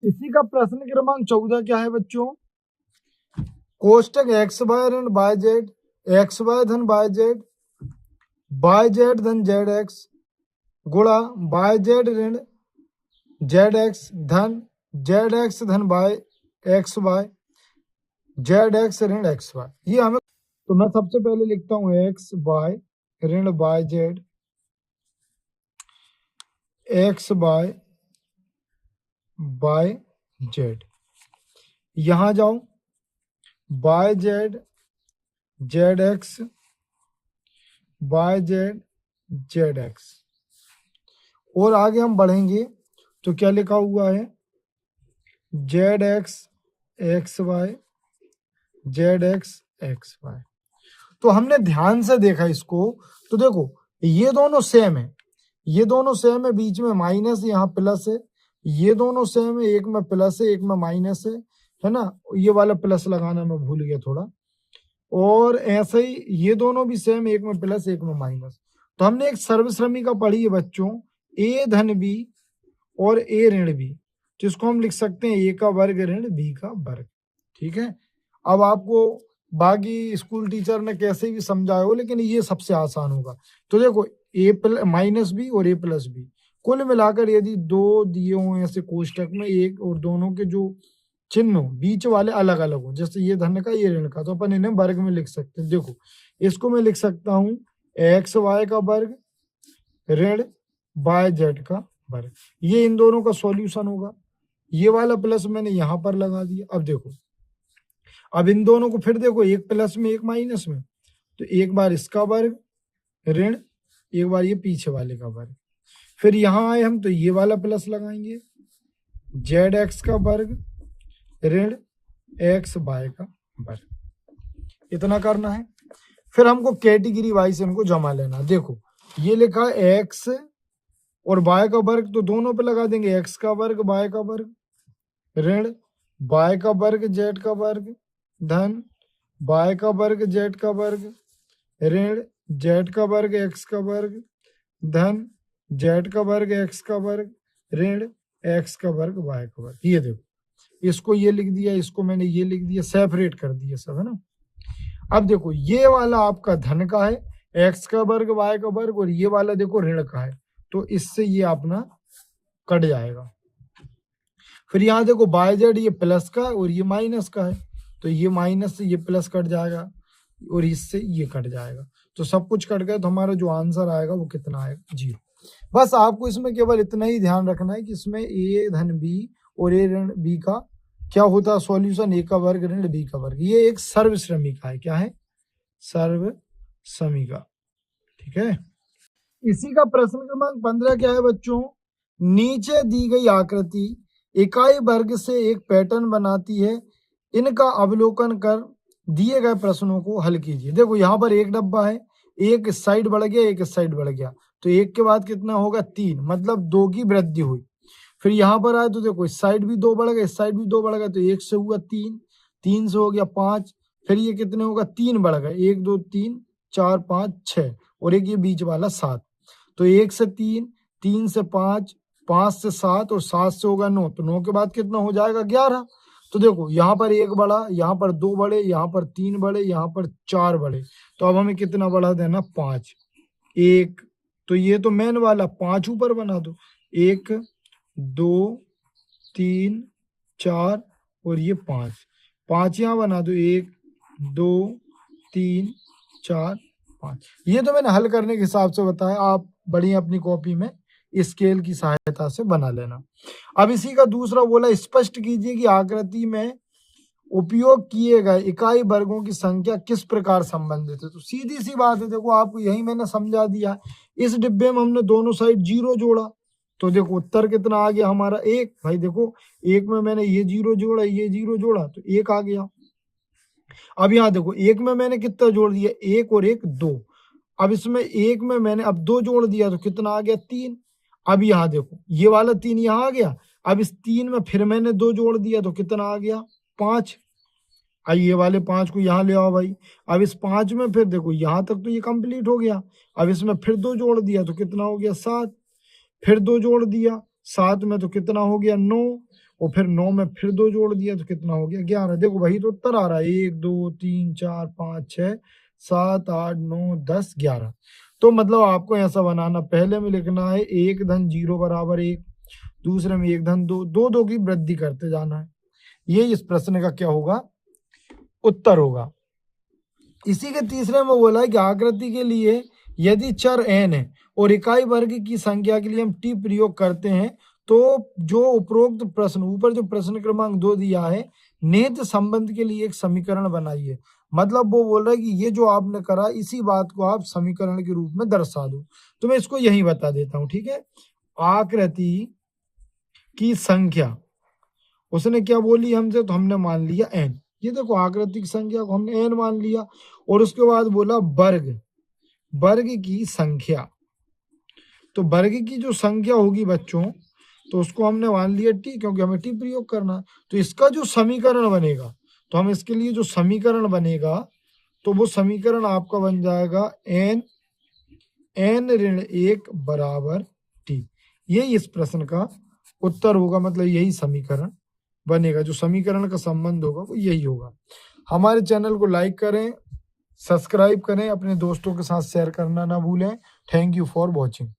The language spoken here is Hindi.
इसी का प्रश्न क्रमांक 14 क्या है बच्चों? कोष्टक एक्स वाई ऋण बाय जेड, एक्स वाई धन बाय जेड धन जेड एक्स गुणा बाय जेड ऋण जेड एक्स धन जेड एक्स धन by x y z x ऋण एक्स वाई। ये हमें, तो मैं सबसे पहले लिखता हूं एक्स वाई ऋण by z, x by z, यहां जाओ by z z x by z z x, और आगे हम बढ़ेंगे तो क्या लिखा हुआ है? Z x x y z x x y. तो हमने ध्यान से देखा इसको, तो देखो ये दोनों सेम है, ये दोनों सेम है, बीच में माइनस यहाँ प्लस है, ये दोनों सेम है, एक में प्लस है एक में माइनस है ना, ये वाला प्लस लगाना मैं भूल गया थोड़ा, और ऐसे ही ये दोनों भी सेम, एक में प्लस एक में माइनस। तो हमने एक सर्वश्रमिका पढ़ी है बच्चों, ए धन बी और ए ऋण बी, जिसको हम लिख सकते हैं ए का वर्ग ऋण बी का वर्ग। ठीक है, अब आपको बाकी स्कूल टीचर ने कैसे भी समझाया हो, लेकिन ये सबसे आसान होगा। तो देखो ए प्लस माइनस बी और ए प्लस बी, कुल मिलाकर यदि दो दिए हुए ऐसे कोष्टक में, एक और दोनों के जो चिन्ह बीच वाले अलग अलग हो, जैसे ये धन का ये ऋण का, तो अपन इन्हें वर्ग में लिख सकते हैं। देखो इसको मैं लिख सकता हूं एक्स वाई का वर्ग ऋण बाय जेड का वर्ग, ये इन दोनों का सॉल्यूशन होगा। ये वाला प्लस मैंने यहां पर लगा दिया। अब देखो, अब इन दोनों को फिर देखो, एक प्लस में एक माइनस में, तो एक बार इसका वर्ग ऋण, एक बार ये पीछे वाले का वर्ग, फिर यहां आए हम तो ये वाला प्लस लगाएंगे, जेड एक्स का वर्ग ऋण एक्स वाई का वर्ग, इतना करना है। फिर हमको कैटेगरी वाइज इनको जमा लेना। देखो ये लिखा एक्स और वाई का वर्ग, तो दोनों पे लगा देंगे, एक्स का वर्ग वाई का वर्ग ऋण वाई का वर्ग जेड का वर्ग धन वाई का वर्ग जेड का वर्ग ऋण जेड का वर्ग एक्स का वर्ग धन जेड का वर्ग एक्स का वर्ग ऋण एक्स का वर्ग वाई का वर्ग। ये देखो, इसको ये लिख दिया, इसको मैंने ये लिख दिया, सेपरेट कर दिया सब, है ना। अब देखो ये वाला आपका धन का है, एक्स का वर्ग वाई का वर्ग, और ये वाला देखो ऋण का है, तो इससे ये अपना कट जाएगा। फिर यहाँ देखो बाय जेड ये प्लस का और ये माइनस का है, तो ये माइनस से ये प्लस कट जाएगा और इससे ये कट जाएगा, तो सब कुछ कट गया, तो हमारा जो आंसर आएगा वो कितना आएगा? 0। बस आपको इसमें केवल इतना ही ध्यान रखना है कि इसमें ए धन बी और ए ऋण बी का क्या होता है सॉल्यूशन, ए का वर्ग ऋण बी का वर्ग। ये एक सर्वश्रमिका है। क्या है? सर्वसमीका। ठीक है, इसी का प्रश्न क्रमांक 15 क्या है बच्चों? नीचे दी गई आकृति इकाई वर्ग से एक पैटर्न बनाती है, इनका अवलोकन कर दिए गए प्रश्नों को हल कीजिए। देखो यहाँ पर एक डब्बा है, एक इस साइड बढ़ गया एक इस साइड बढ़ गया, तो एक के बाद कितना होगा? 3, मतलब 2 की वृद्धि हुई। फिर यहाँ पर आए तो देखो इस साइड भी 2 बढ़ गए इस साइड भी 2 बढ़ गए, तो 1 से हुआ 3, 3 से हो गया 5, फिर ये कितने होगा? 3 बढ़ गए, 1 2 3 4 5 6, और एक ये बीच वाला 7, तो 1 से 3, 3 से 5, 5 से 7 और 7 से होगा 9, तो 9 के बाद कितना हो जाएगा? 11। तो देखो यहाँ पर 1 बढ़ा, यहाँ पर 2 बढ़े, यहाँ पर 3 बढ़े, यहाँ पर 4 बढ़े, तो अब हमें कितना बढ़ा देना? 5। 1, तो ये तो मेन वाला 5 ऊपर बना दो, 1 2 3 4 और ये 5, 5 यहाँ बना दो, 1 2 3 4 5। ये तो मैंने हल करने के हिसाब से बताया, आप बड़ी अपनी कॉपी में स्केल की सहायता से बना लेना। अब इसी का दूसरा बोला, स्पष्ट कीजिए कि आकृति में उपयोग किए गए इकाई वर्गों की संख्या किस प्रकार संबंधित है। तो सीधी सी बात है, देखो आपको यही मैंने समझा दिया। इस डिब्बे में हमने दोनों साइड 0 जोड़ा, तो देखो उत्तर कितना आ गया हमारा? 1। भाई देखो एक में मैंने ये 0 जोड़ा ये 0 जोड़ा, तो 1 आ गया। अब यहाँ देखो एक में मैंने कितना जोड़ दिया? 1 और 1 2। अब इसमें एक में मैंने अब 2 जोड़ दिया, तो कितना आ गया? 3। अब यहाँ देखो ये वाला 3 यहाँ आ गया, अब इस 3 में फिर मैंने 2 जोड़ दिया, तो कितना आ गया? 5। आई ये वाले 5 को यहाँ ले आओ भाई, अब इस 5 में फिर देखो यहाँ तक तो ये कंप्लीट हो गया, अब इसमें फिर 2 जोड़ दिया, तो कितना हो गया? 7। फिर 2 जोड़ दिया 7 में, तो कितना हो गया? 9। और फिर 9 में फिर 2 जोड़ दिया तो कितना हो गया 11। देखो वही तो उत्तर आ रहा है, 1 2 3 4 5 6 7 8 9 10 11। तो मतलब आपको ऐसा बनाना, पहले में लिखना है 1 धन 0 बराबर 1, दूसरे में 1 धन 2, 2 2 की वृद्धि करते जाना है। ये इस प्रश्न का क्या होगा, उत्तर होगा। इसी के तीसरे में बोला है कि आकृति के लिए यदि चर n है और इकाई वर्ग की संख्या के लिए हम t प्रयोग करते हैं, तो जो उपरोक्त प्रश्न, ऊपर जो प्रश्न क्रमांक 2 दिया है, निहित संबंध के लिए एक समीकरण बनाइए। मतलब वो बोल रहा है कि ये जो आपने करा इसी बात को आप समीकरण के रूप में दर्शा दो। तो मैं इसको यही बता देता हूं, ठीक है। आकृति की संख्या उसने क्या बोली हमसे, तो हमने मान लिया n। ये देखो आकृति की संख्या को हमने n मान लिया, और उसके बाद बोला वर्ग की संख्या। तो वर्ग की जो संख्या होगी बच्चों, तो उसको हमने मान लिया t, क्योंकि हमें t प्रयोग करना। तो इसका जो समीकरण बनेगा, तो हम इसके लिए जो समीकरण बनेगा, तो वो समीकरण आपका बन जाएगा n ऋण 1 बराबर t। यही इस प्रश्न का उत्तर होगा, मतलब यही समीकरण बनेगा। जो समीकरण का संबंध होगा वो यही होगा। हमारे चैनल को लाइक करें, सब्सक्राइब करें, अपने दोस्तों के साथ शेयर करना ना भूलें। Thank you for watching.